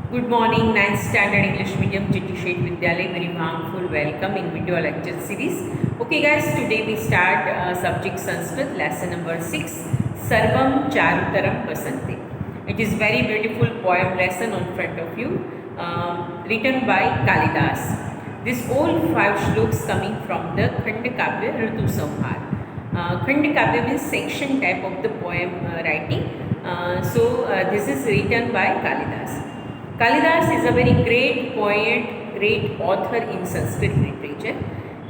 Good morning, 9th Standard English Medium Chitti Shet Vidyalay. Very warmful welcome in video lecture series. Okay, guys, today we start subject Sanskrit lesson number 6, Sarvam Charutaram Vasante. It is very beautiful poem lesson on front of you, written by Kalidas. This all 5 shloks coming from the Khanda Kavya Ritu Samhar. Khanda Kavya means section type of the poem writing. This is written by Kalidas. Kalidas is a very great poet, great author in Sanskrit literature.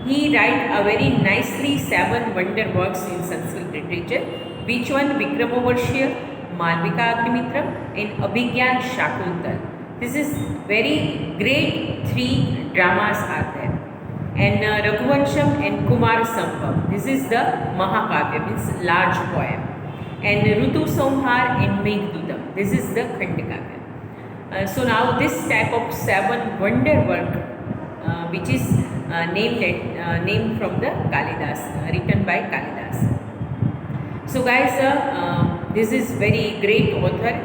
He writes a very nicely 7 wonder works in Sanskrit literature, which one Vikramavarshya, Malvika Agnimitram and Abhigyan Shakuntal. This is very great 3 dramas are there. And Raghuvansham and Kumar Sambhav. This is the Mahakavya, means large poem. And Ritu Samhar and Meghdutam. This is the Khandakavya. So now this type of 7 wonder work which is named from the Kalidas, written by Kalidas. So guys, this is very great author.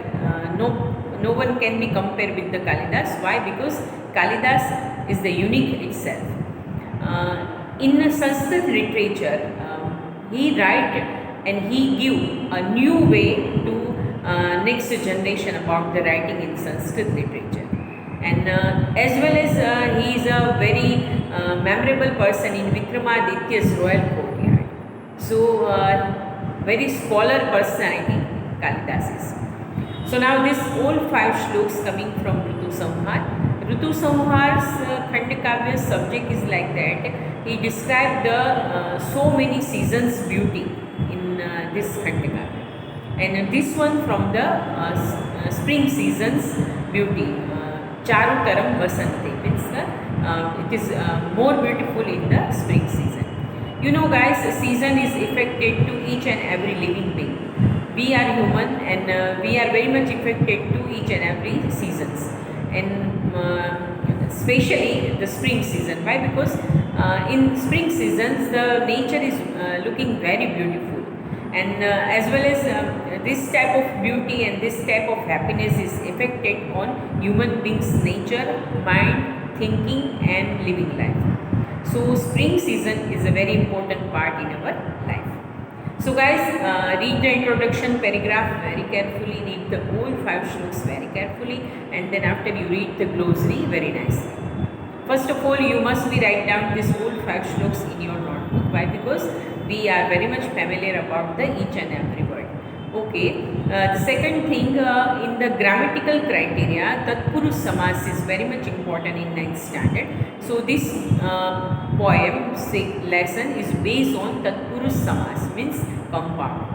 No one can be compared with the Kalidas. Why? Because Kalidas is the unique itself. In Sanskrit literature, he write and he give a new way to next generation about the writing in Sanskrit literature, and as well as he is a very memorable person in Vikramaditya's royal courtyard. So very scholar personality Kalidas is. So now this all 5 shloks coming from Ritu Samhar. Ritu Samhar's Khandakavya subject is like that. He described the so many seasons beauty in this Khandakavya. And this one from the spring season's beauty, Charutaram Vasante, means it is more beautiful in the spring season. You know guys, the season is affected to each and every living being. We are human and we are very much affected to each and every seasons, and especially the spring season. Why? Because in spring seasons the nature is looking very beautiful, and as well as this type of beauty and this type of happiness is affected on human beings' nature, mind, thinking and living life. So spring season is a very important part in our life. So guys, read the introduction paragraph very carefully, read the whole 5 shloks very carefully, and then after you read the glossary very nicely. First of all, you must be write down this whole 5 shloks in your notebook. Why? Because we are very much familiar about the each and every word. Okay. The second thing, in the grammatical criteria, Tatpurush Samas is very much important in 9th standard. So this poem lesson is based on Tatpurush Samas, means compound.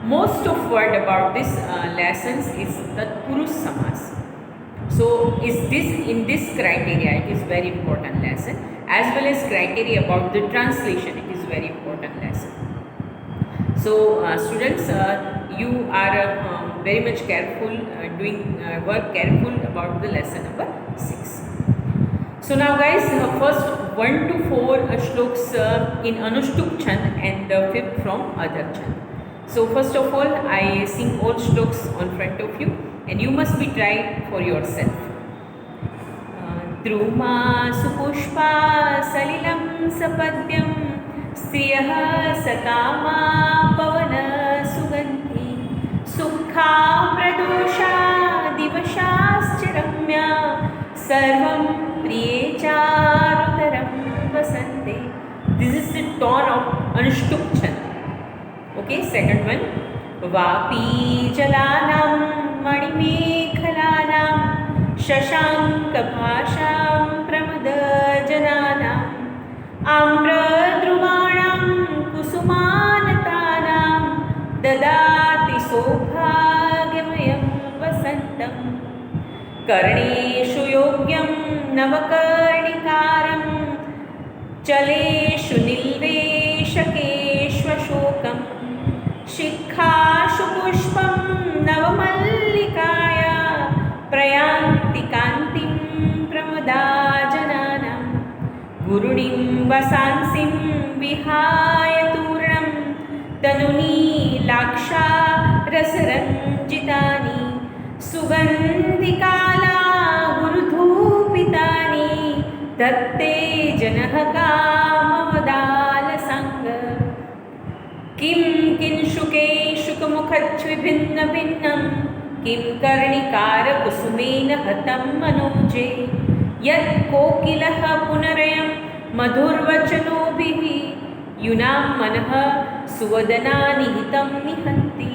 Most of word about this lessons is Tatpurush Samas. So is this in this criteria, it is very important lesson, as well as criteria about the translation, it is very important lesson. So students, you are very much careful, doing work careful about the lesson number 6. So now guys, first 1 to 4 shloks in Anushtup Chand and the 5th from Adar Chand. So first of all, I sing all shloks on front of you and you must be tried for yourself. Druma supushpa salilam sapadyam स्त्रियः सकामा पवन सुगन्धि सुखा प्रदोषा दिवशाश्च रम्या सर्वं प्रिये चारुतरं वसन्ते. This is the tone of Anushtup Chand. Okay, second one. Vapi जलानां मणिमेखलानां शशाङ्कभाषां प्रमदजनानाम् आम्रद्रुमाणां कुसुमानतानां ददाति सौभाग्यमयं वसन्तं. कर्णेषु योग्यं नवकर्णिकारं चलेषु निल्वेशकेष्वशोकं शिखासु पुष्पं नवमल्लिकाया प्रयान्ति कान्तिं प्रमदाजनानां. गुरुणिं वसांसिं विहाय तूर्णं तनुनीलाक्षा रसरञ्जितानि सुगन्धिकालानि कामवदालसङ्ग किं किंशुके शुकमुखच्विभिन्नभिन्नं किं कर्णिकारकुसुमेन हतं मनोजे यत् कोकिलः पुनरयं मधुर्वचनोभिः यूनां मनः सुवदना निहितं निहन्ति.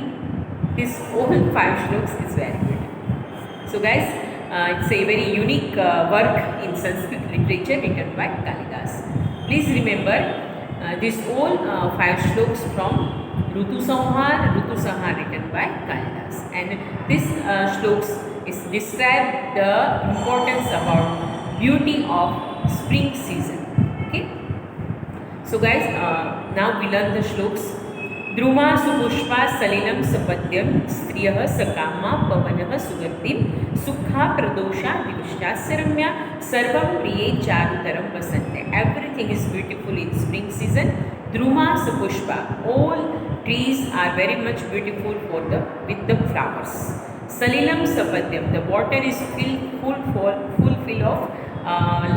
This all 5 shloks is very good. So guys, it's a very unique work in Sanskrit literature written by Kalidas. Please remember these all 5 shloks from Rutu Samhar written by Kalidas. And this shloks is describe the importance about beauty of spring season. Okay. So guys, now we learn the shloks. द्रुमा सुपुष्पा सलिलं सपद्यं स्त्रियः सकामा पवनः सुगन्धिं सुखा प्रदोषा दिविष्टास्य रम्या सर्वं प्रिये चारुतरं वसन्ते. Everything is beautiful in spring season. Druma supushpa, all trees are very much beautiful with the flowers. Salilam sapadyam, the water is full of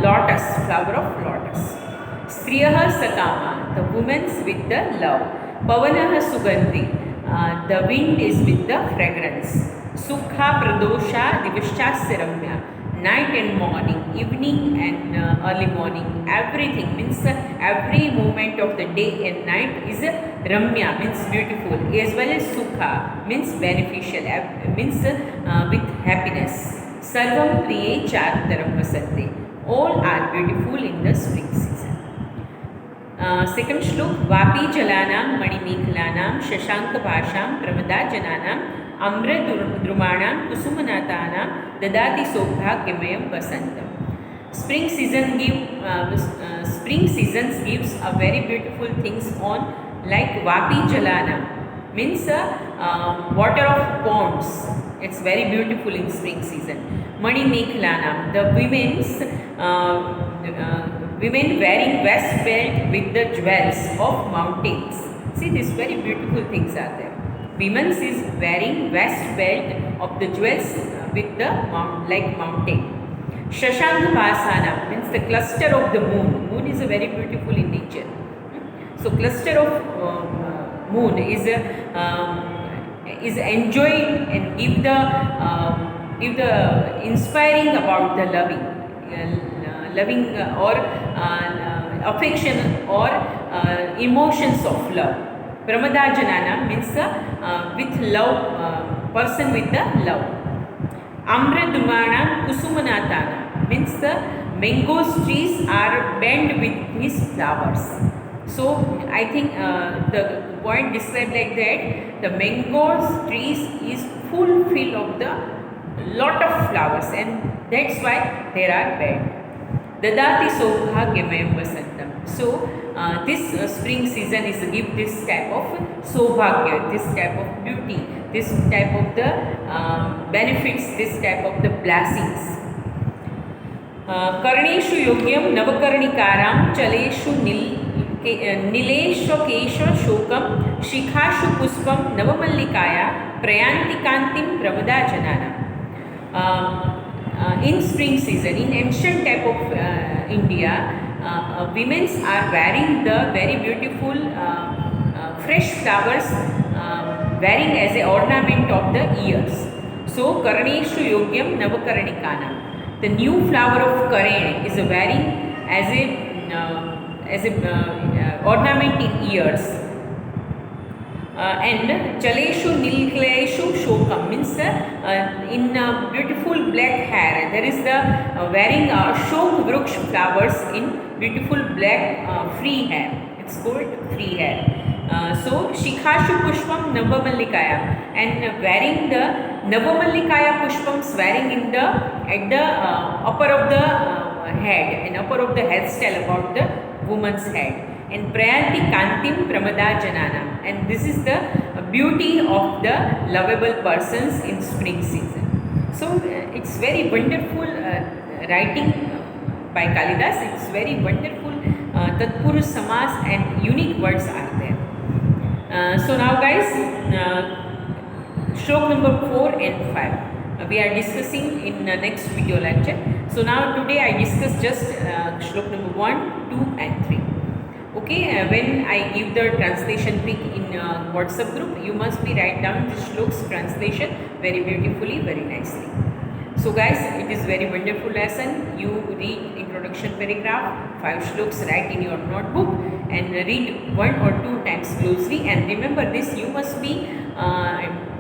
lotus, flower of lotus. Striyah sakama, the women's with the love. Pavanah sugandhi, the wind is with the fragrance. Sukha pradosha divishchasya ramya, night and morning, evening and early morning, everything means every moment of the day and night is ramya, means beautiful, as well as sukha means beneficial, means with happiness. Sarvam priye charutaram vasante, all are beautiful in the spring season. Second shlok, vapi jalanam manimekhalanam shashankabhasham pramadajananam amradrumanam kusumanathanam dadati sobhagyamayam vasantam. Spring seasons gives a very beautiful things on, like vapi jalanam means water of ponds. It's very beautiful in spring season. Manimekhalanam, the women wearing vest belt with the jewels of mountains. See, these very beautiful things are there. Women is wearing vest belt of the jewels with the mountain. Shashank Basana means the cluster of the moon. Moon is a very beautiful in nature. So cluster of moon is enjoying and give the inspiring about the loving or affection or emotions of love. Pramadajanana means with love, person with the love. Amradumana kusumanatana means the mango trees are bent with his flowers. So I think the point described like that, the mango trees is full of the lot of flowers, and that's why they are bent. Dadati sobhagyamayam vasantam. So this spring season is give this type of sobhagya, this type of beauty, this type of the benefits, this type of the blessings. Karneshu yogyam navakarnikaram chaleshu nileshwakesha shokam shikhashu puspam navamallikaya prayanti kantim pramadajanana. In spring season, in ancient type of India, women are wearing the very beautiful fresh flowers, wearing as a ornament of the ears. So Karneshu yogyam navakarnikanam, the new flower of Karen is wearing as a ornament in ears. And Chaleshu Nilkleshu Shokam means in beautiful black hair. There is the wearing Shok Vruksh flowers in beautiful black free hair. It's called free hair. So Shikhashu Pushpam Navamallikaya, and wearing the Navamallikaya Pushpams wearing in the at the upper of the head, and upper of the hairstyle about the woman's head. And Prayanti Kantim Pramadajanana, and this is the beauty of the lovable persons in spring season. So it's very wonderful writing by Kalidas. It's very wonderful Tatpurush Samas and unique words are there. So now guys, shlok number 4 and 5. we are discussing in next video lecture. So now today I discuss just shlok number 1, 2 and 3. Okay, when I give the translation pic in WhatsApp group, you must be write down the shlok's translation very beautifully, very nicely. So guys, it is very wonderful lesson. You read introduction paragraph, 5 shloks, write in your notebook and read 1 or 2 times closely, and remember this, you must be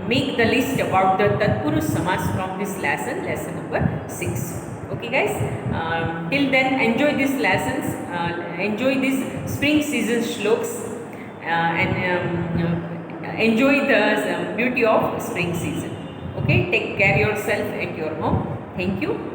make the list about the Tatpurush Samas from this lesson, lesson number 6. Okay guys, till then enjoy these lessons, enjoy these spring season shloks, and enjoy the beauty of spring season. Okay, take care yourself at your home. Thank you.